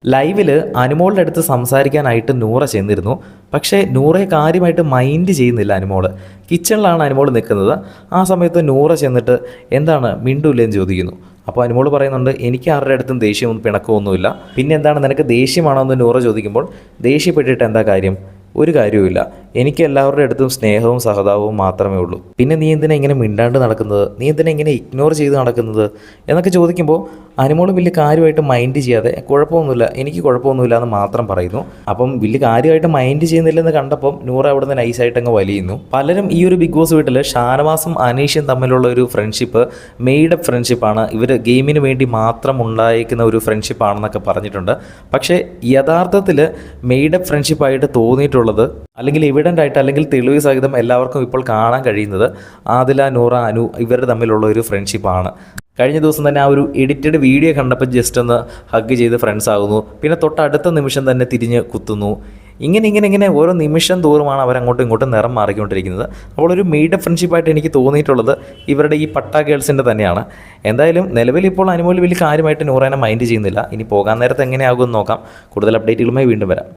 ലൈവിൽ അനുമോളുടെ അടുത്ത് സംസാരിക്കാനായിട്ട് നൂറ ചെന്നിരുന്നു. പക്ഷേ നൂറയെ കാര്യമായിട്ട് മൈൻഡ് ചെയ്യുന്നില്ല അനുമോൾ. കിച്ചണിലാണ് അനുമോൾ നിൽക്കുന്നത്. ആ സമയത്ത് നൂറ ചെന്നിട്ട് എന്താണ് മിണ്ടൂല്ലേന്ന് ചോദിക്കുന്നു. അപ്പോൾ അനുമോൾ പറയുന്നുണ്ട്, എനിക്ക് ആരുടെ അടുത്തും ദേഷ്യമൊന്നും പിണക്കമൊന്നുമില്ല. പിന്നെ എന്താണ് നിനക്ക് ദേഷ്യമാണോ എന്ന് നൂറ ചോദിക്കുമ്പോൾ, ദേഷ്യപ്പെട്ടിട്ട് എന്താ കാര്യം? ഒരു കാര്യവുമില്ല, എനിക്ക് എല്ലാവരുടെ അടുത്തും സ്നേഹവും സഹതാപവും മാത്രമേ ഉള്ളൂ. പിന്നെ നീ എന്തിനാ ഇങ്ങനെ മിണ്ടാണ്ട് നടക്കുന്നത്? നീ എന്തിനാ ഇങ്ങനെ ഇഗ്നോർ ചെയ്ത് നടക്കുന്നത് എന്നൊക്കെ ചോദിക്കുമ്പോൾ അനുമോൾ വലിയ കാര്യമായിട്ട് മൈൻഡ് ചെയ്യാതെ കുഴപ്പമൊന്നുമില്ല, എനിക്ക് കുഴപ്പമൊന്നുമില്ല എന്ന് മാത്രം പറയുന്നു. അപ്പം വലിയ കാര്യമായിട്ട് മൈൻഡ് ചെയ്യുന്നില്ലെന്ന് കണ്ടപ്പം നൂറ അവിടെ നിന്ന് നൈസായിട്ട് അങ്ങ് വലിയുന്നു. പലരും ഈ ഒരു ബിഗ് ബോസ് വീട്ടിൽ ഷാനവാസും അനീഷും തമ്മിലുള്ള ഒരു ഫ്രണ്ട്ഷിപ്പ് മെയ്ഡപ്പ് ഫ്രണ്ട്ഷിപ്പാണ്, ഇവർ ഗെയിമിന് വേണ്ടി മാത്രം ഉണ്ടായിരിക്കുന്ന ഒരു ഫ്രണ്ട്ഷിപ്പാണെന്നൊക്കെ പറഞ്ഞിട്ടുണ്ട്. പക്ഷേ യഥാർത്ഥത്തിൽ മെയ്ഡപ്പ് ഫ്രണ്ട്ഷിപ്പായിട്ട് തോന്നിയിട്ടുള്ളത്, അല്ലെങ്കിൽ എവിഡൻ്റ് ആയിട്ട്, അല്ലെങ്കിൽ തെളിവ് സഹിതം എല്ലാവർക്കും ഇപ്പോൾ കാണാൻ കഴിയുന്നത് ആദില, നൂറ, അനു ഇവരുടെ തമ്മിലുള്ള ഒരു ഫ്രണ്ട്ഷിപ്പാണ്. കഴിഞ്ഞ ദിവസം തന്നെ ആ ഒരു എഡിറ്റഡ് വീഡിയോ കണ്ടപ്പോൾ ജസ്റ്റ് ഒന്ന് ഹഗ് ചെയ്ത് ഫ്രണ്ട്സ് ആകുന്നു, പിന്നെ തൊട്ടടുത്ത നിമിഷം തന്നെ തിരിഞ്ഞ് കുത്തുന്നു. ഇങ്ങനെ ഓരോ നിമിഷം തോറുമാണ് അവരങ്ങോട്ടും ഇങ്ങോട്ടും നിറം മാറിക്കൊണ്ടിരിക്കുന്നത്. അപ്പോൾ ഒരു മെയ്ഡപ്പ് ഫ്രണ്ട്ഷിപ്പായിട്ട് എനിക്ക് തോന്നിയിട്ടുള്ളത് ഇവരുടെ ഈ പട്ട ഗേൾസിൻ്റെ തന്നെയാണ്. എന്തായാലും നിലവിൽ ഇപ്പോൾ അനുമോൾ വലിയ കാര്യമായിട്ട് നൂറേനെ മൈൻഡ് ചെയ്യുന്നില്ല. ഇനി പോകാൻ നേരത്ത് എങ്ങനെയാകുമെന്ന് നോക്കാം. കൂടുതൽ അപ്ഡേറ്റുകളുമായി വീണ്ടും വരാം.